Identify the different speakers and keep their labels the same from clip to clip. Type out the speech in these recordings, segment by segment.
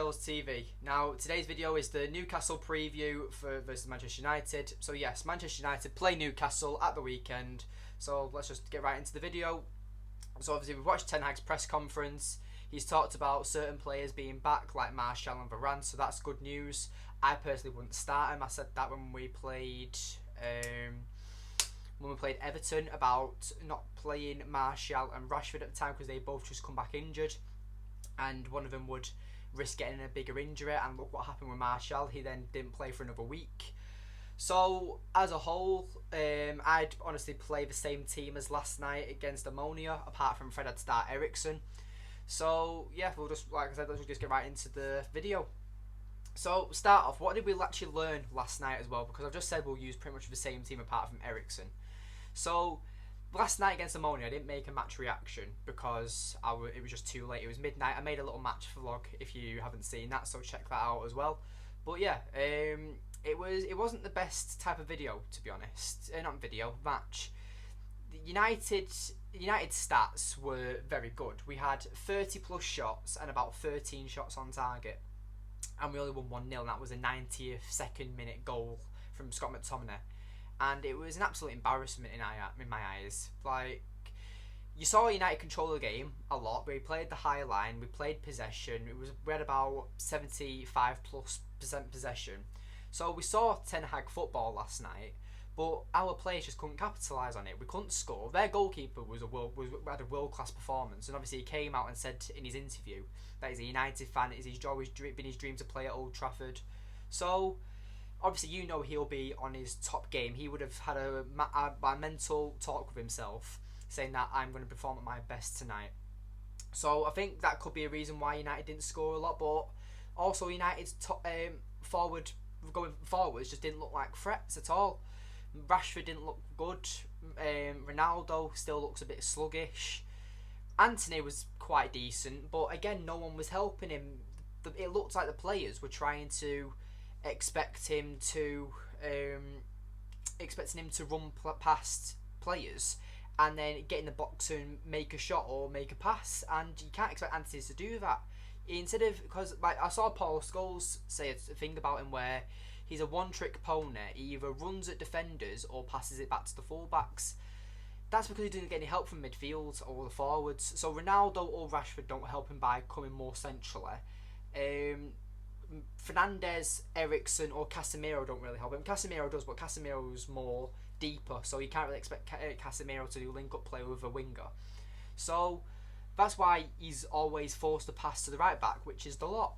Speaker 1: Mills TV. Now, today's video is the Newcastle preview versus Manchester United. So yes, Manchester United play Newcastle at the weekend. So let's just get right into the video. So obviously we've watched Ten Hag's press conference. He's talked about certain players being back, like Martial and Varane, so that's good news. I personally wouldn't start him. I said that when we played Everton about not playing Martial and Rashford at the time because they both just come back injured, and one of them would risk getting a bigger injury. And look what happened with Martial. He then didn't play for another week. So as a whole, I'd honestly play the same team as last night against Ammonia. Apart from Fred, I'd start Eriksen. So yeah, we'll just, like I said, let's just get right into the video. So start off, what did we actually learn last night as well? Because I've just said we'll use pretty much the same team apart from Eriksen. So last night against Ammonia, I didn't make a match reaction because it was just too late. It was midnight. I made a little match vlog if you haven't seen that, so check that out as well. But yeah, it wasn't the best type of video, to be honest. Match. United stats were very good. We had 30 plus shots and about 13 shots on target, and we only won 1-0, and that was a 92nd minute goal from Scott McTominay. And it was an absolute embarrassment in my eyes. Like, you saw United control the game a lot. We played the high line, we played possession. We had about 75+% possession. So we saw Ten Hag football last night, but our players just couldn't capitalise on it. We couldn't score. Their goalkeeper had a world-class performance, and obviously he came out and said in his interview that he's a United fan. It's always been his dream to play at Old Trafford. So obviously, you know, he'll be on his top game. He would have had a mental talk with himself, saying that I'm going to perform at my best tonight. So I think that could be a reason why United didn't score a lot. But also, United's going forwards just didn't look like threats at all. Rashford didn't look good. Ronaldo still looks a bit sluggish. Anthony was quite decent, but again, no one was helping him. It looked like the players were trying to expecting him to run past players and then get in the box and make a shot or make a pass, and you can't expect Anthony to do that. Because like I saw Paul Scholes say a thing about him where he's a one-trick pony. He either runs at defenders or passes it back to the fullbacks. That's because he didn't get any help from midfield or the forwards. So Ronaldo or Rashford don't help him by coming more centrally. Fernandes, Eriksen or Casemiro don't really help him. Casemiro does, but Casemiro's more deeper, so you can't really expect Casemiro to do link-up play with a winger. So that's why he's always forced to pass to the right back, which is the lot.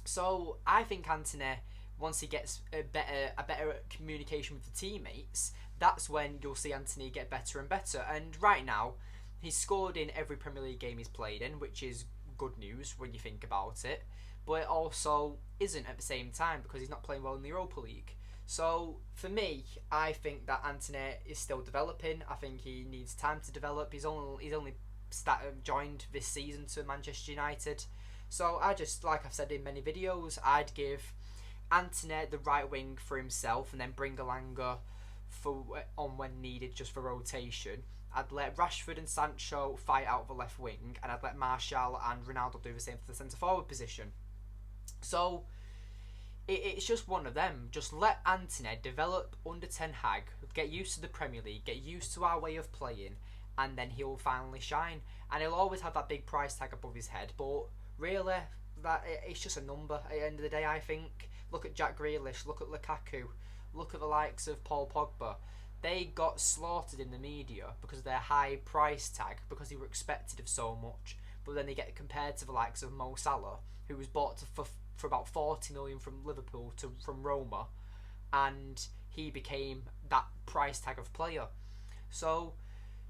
Speaker 1: So I think Anthony, once he gets a better communication with the teammates, that's when you'll see Anthony get better and better. And right now, he's scored in every Premier League game he's played in, which is good news when you think about it. But it also isn't at the same time because he's not playing well in the Europa League. So for me, I think that Anthony is still developing. I think he needs time to develop. He's only joined this season to Manchester United. So I just, like I've said in many videos, I'd give Anthony the right wing for himself and then bring Elanga on when needed, just for rotation. I'd let Rashford and Sancho fight out the left wing, and I'd let Martial and Ronaldo do the same for the centre forward position. So it's just one of them. Just let Anthony develop under Ten Hag, get used to the Premier League, get used to our way of playing, and then he'll finally shine. And he'll always have that big price tag above his head, but really, it's just a number at the end of the day, I think. Look at Jack Grealish, look at Lukaku, look at the likes of Paul Pogba. They got slaughtered in the media because of their high price tag, because they were expected of so much. But then they get compared to the likes of Mo Salah, who was bought for about 40 million from Liverpool from Roma, and he became that price tag of player. So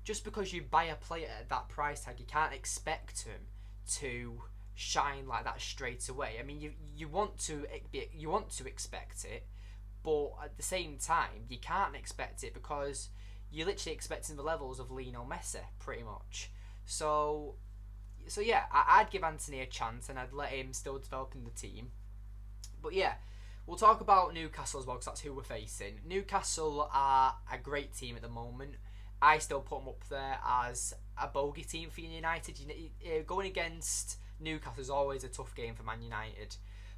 Speaker 1: just because you buy a player at that price tag, you can't expect him to shine like that straight away. I mean, you want to expect it, but at the same time, you can't expect it because you're literally expecting the levels of Lionel Messi, pretty much. So yeah, I'd give Anthony a chance and I'd let him still develop in the team. But yeah, we'll talk about Newcastle as well, because that's who we're facing. Newcastle are a great team at the moment. I still put them up there as a bogey team for United. Going against Newcastle is always a tough game for Man United.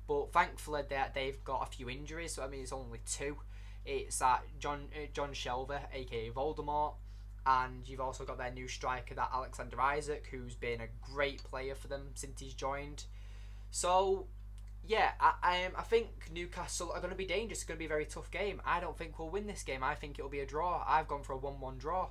Speaker 1: But thankfully they've got a few injuries, so I mean it's only two. It's John Shelvey, aka Voldemort, and you've also got their new striker, that Alexander Isak, who's been a great player for them since he's joined. So yeah, I think Newcastle are going to be dangerous. It's going to be a very tough game. I don't think we'll win this game. I think it'll be a draw. I've gone for a 1-1 draw.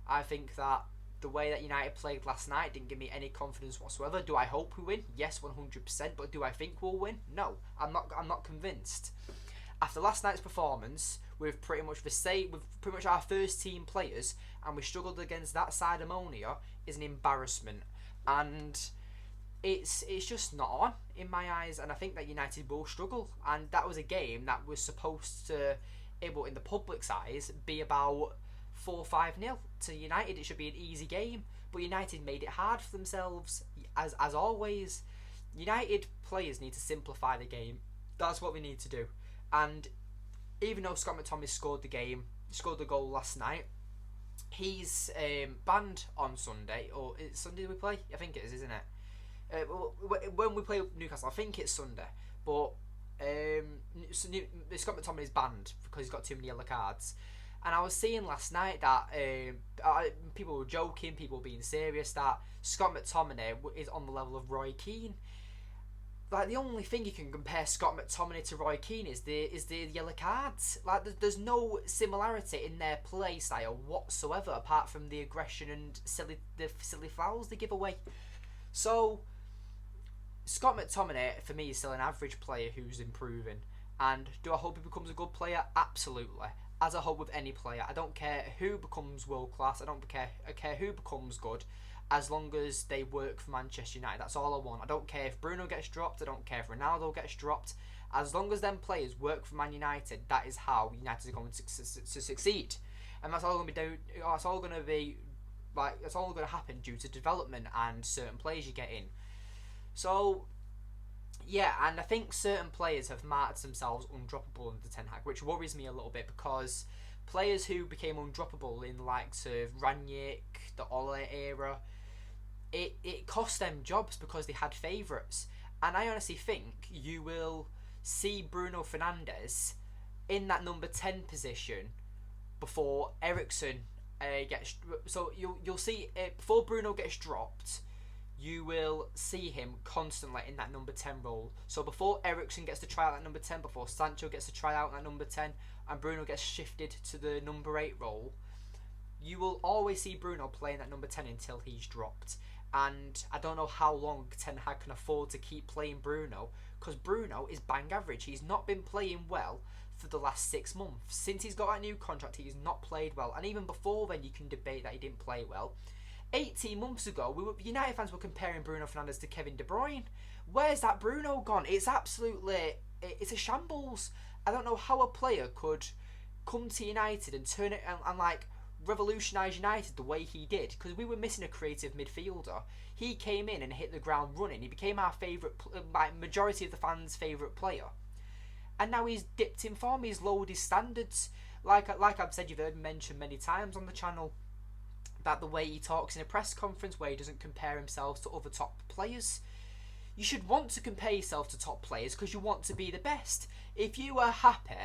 Speaker 1: I think that the way that United played last night didn't give me any confidence whatsoever. Do I hope we win? Yes, 100%. But do I think we'll win? No, I'm not convinced. After last night's performance, with pretty much our first team players, and we struggled against that side ammonia, is an embarrassment. And it's just not on in my eyes, and I think that United will struggle. And that was a game that was supposed to, in the public's eyes, be about 4-5-0 to United. It should be an easy game, but United made it hard for themselves, as always. United players need to simplify the game. That's what we need to do. And even though Scott McTominay scored the goal last night, he's banned on Sunday. Or it's Sunday we play? I think it is, isn't it? When we play Newcastle, I think it's Sunday. But Scott McTominay is banned because he's got too many yellow cards. And I was seeing last night that people were joking, people were being serious, that Scott McTominay is on the level of Roy Keane. Like, the only thing you can compare Scott McTominay to Roy Keane is the yellow cards. Like, there's no similarity in their play style whatsoever, apart from the aggression and the silly fouls they give away. So Scott McTominay, for me, is still an average player who's improving. And do I hope he becomes a good player? Absolutely. As I hope with any player. I don't care who becomes world class. I care who becomes good, as long as they work for Manchester United. That's all I want. I don't care if Bruno gets dropped. I don't care if Ronaldo gets dropped. As long as them players work for Man United, that is how United are going to succeed. And that's all going to be. That's all going to be. Like, that's all going to happen due to development and certain players you get in. So yeah, and I think certain players have marked themselves undroppable under Ten Hag, which worries me a little bit, because players who became undroppable in the likes of Ranić, the Ole era, it cost them jobs because they had favourites. And I honestly think you will see Bruno Fernandes in that number 10 position before Eriksen gets... So you'll see, before Bruno gets dropped, you will see him constantly in that number 10 role. So before Eriksen gets to try out that number 10, before Sancho gets to try out that number 10, and Bruno gets shifted to the number 8 role, you will always see Bruno playing that number 10 until he's dropped. And I don't know how long Ten Hag can afford to keep playing Bruno, because Bruno is bang average. He's not been playing well for the last 6 months. Since he's got that new contract, he's not played well. And even before then, you can debate that he didn't play well. 18 months ago, United fans were comparing Bruno Fernandes to Kevin De Bruyne. Where's that Bruno gone? It's a shambles. I don't know how a player could come to United and turn it and like revolutionise United the way he did, because we were missing a creative midfielder. He came in and hit the ground running. He became our favourite, majority of the fans' favourite player. And now he's dipped in form. He's lowered his standards. Like I've said, you've heard me mention many times on the channel, that the way he talks in a press conference, where he doesn't compare himself to other top players. You should want to compare yourself to top players because you want to be the best. If you are happy,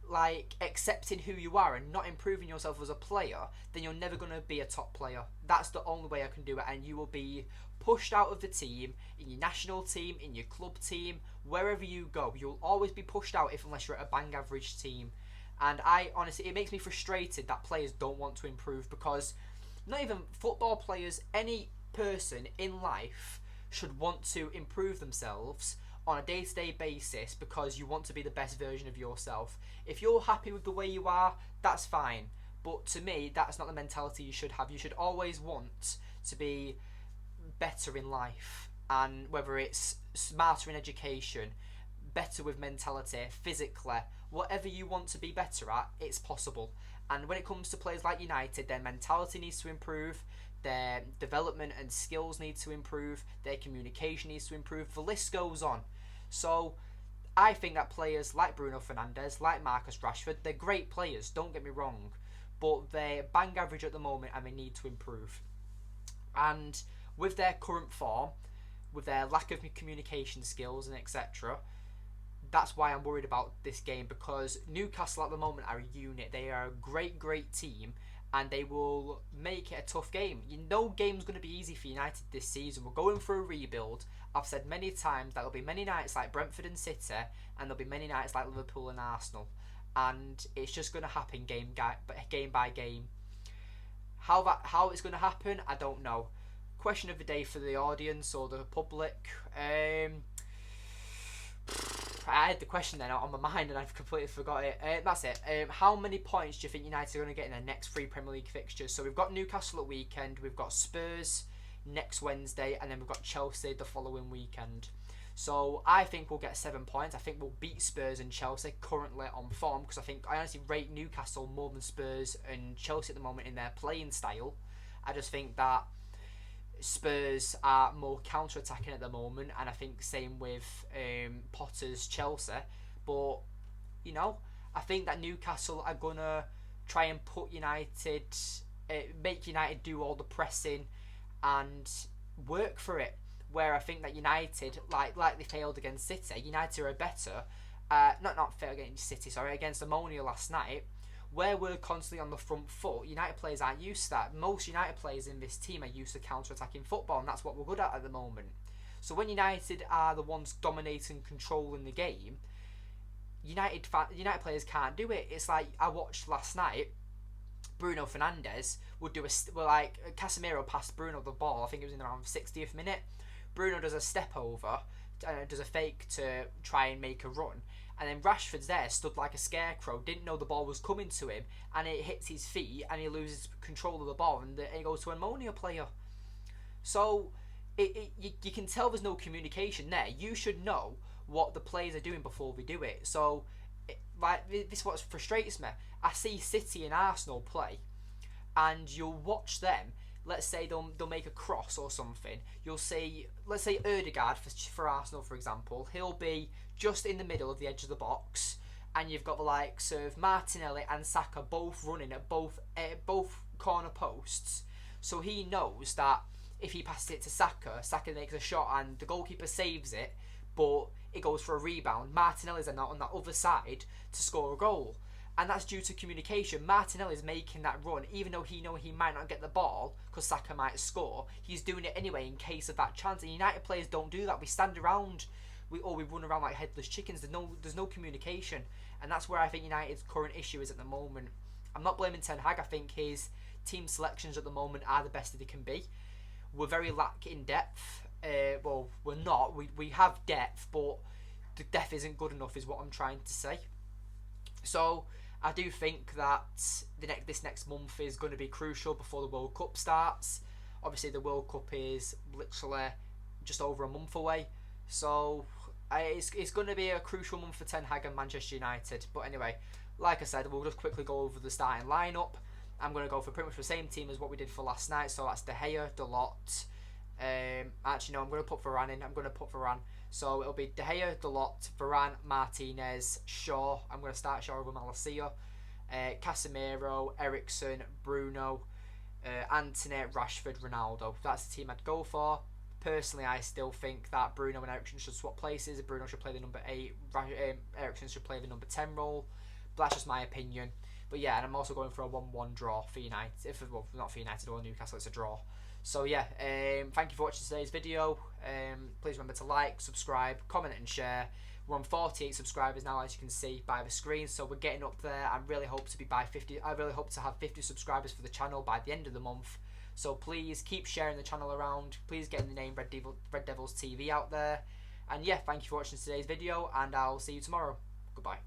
Speaker 1: like, accepting who you are and not improving yourself as a player, then you're never going to be a top player. That's the only way I can do it, and you will be pushed out of the team, in your national team, in your club team, wherever you go. You'll always be pushed out unless you're at a bang average team. And honestly, it makes me frustrated that players don't want to improve, because not even football players, any person in life should want to improve themselves on a day-to-day basis, because you want to be the best version of yourself. If you're happy with the way you are, that's fine. But to me, that's not the mentality you should have. You should always want to be better in life, and whether it's smarter in education, better with mentality, physically, whatever you want to be better at, it's possible. And when it comes to players like United, their mentality needs to improve, their development and skills need to improve, their communication needs to improve, the list goes on. So I think that players like Bruno Fernandes, like Marcus Rashford, they're great players, don't get me wrong, but they're bang average at the moment and they need to improve. And with their current form, with their lack of communication skills and etc. That's why I'm worried about this game, because Newcastle at the moment are a unit. They are a great team, and they will make it a tough game. No game's going to be easy for United this season. We're going for a rebuild. I've said many times that there'll be many nights like Brentford and City, and there'll be many nights like Liverpool and Arsenal, and it's just going to happen game by game. How it's going to happen, I don't know. Question of the day for the audience or the public. I had the question then on my mind and I've completely forgot it. That's it. How many points do you think United are going to get in their next 3 Premier League fixtures? So we've got Newcastle at weekend, we've got Spurs next Wednesday, and then we've got Chelsea the following weekend. So I think we'll get 7 points. I think we'll beat Spurs and Chelsea currently on form, because I honestly rate Newcastle more than Spurs and Chelsea at the moment in their playing style. I just think that Spurs are more counter-attacking at the moment, and I think same with Potter's Chelsea. But I think that Newcastle are gonna try and put United, make United do all the pressing and work for it. Where I think that United, like they failed against City, United are better. Not failed against City, sorry, against Ammonia last night, where we're constantly on the front foot. United players aren't used to that. Most United players in this team are used to counter-attacking football, and that's what we're good at the moment. So when United are the ones dominating, controlling the game, United players can't do it. It's like I watched last night. Bruno Fernandes would do Casemiro passed Bruno the ball. I think it was in around the 60th minute. Bruno does a step over, does a fake to try and make a run, and then Rashford's there, stood like a scarecrow, didn't know the ball was coming to him, and it hits his feet, and he loses control of the ball, and it goes to an Ammonia player. So you can tell there's no communication there. You should know what the players are doing before they do it. So this is what frustrates me. I see City and Arsenal play, and you'll watch them. Let's say they'll make a cross or something. You'll see, let's say Ødegaard for Arsenal, for example. He'll be just in the middle of the edge of the box, and you've got the likes of Martinelli and Saka both running at both corner posts. So he knows that if he passes it to Saka makes a shot and the goalkeeper saves it, but it goes for a rebound. Martinelli's on that other side to score a goal. And that's due to communication. Martinelli's making that run, even though he might not get the ball because Saka might score. He's doing it anyway in case of that chance. And United players don't do that. We stand around, we run around like headless chickens. There's no communication, and that's where I think United's current issue is at the moment. I'm not blaming Ten Hag. I think his team selections at the moment are the best that they can be. We're very lack in depth. Well, we're not. We have depth, but the depth isn't good enough, is what I'm trying to say. So I do think that this next month is going to be crucial before the World Cup starts. Obviously, the World Cup is literally just over a month away. So it's going to be a crucial month for Ten Hag and Manchester United. But anyway, like I said, we'll just quickly go over the starting lineup. I'm going to go for pretty much the same team as what we did for last night. So that's De Gea, Dalot. Actually, no, I'm going to put Varane in. I'm going to put Varane. So it'll be De Gea, Dalot, Varane, Martinez, Shaw. I'm going to start Shaw over Malacia. Casemiro, Eriksen, Bruno, Antony, Rashford, Ronaldo. That's the team I'd go for. Personally, I still think that Bruno and Eriksen should swap places. Bruno should play the number 8. Eriksen should play the number 10 role. But that's just my opinion. But yeah, and I'm also going for a 1-1 draw for United. Well, not for United or Newcastle, it's a draw. So yeah, thank you for watching today's video. Please remember to like, subscribe, comment and share. We're on 48 subscribers now, as you can see by the screen, so we're getting up there. I really hope to have 50 subscribers for the channel by the end of the month. So please keep sharing the channel around. Please get the name Red Devils TV out there. And yeah, thank you for watching today's video, and I'll see you tomorrow. Goodbye.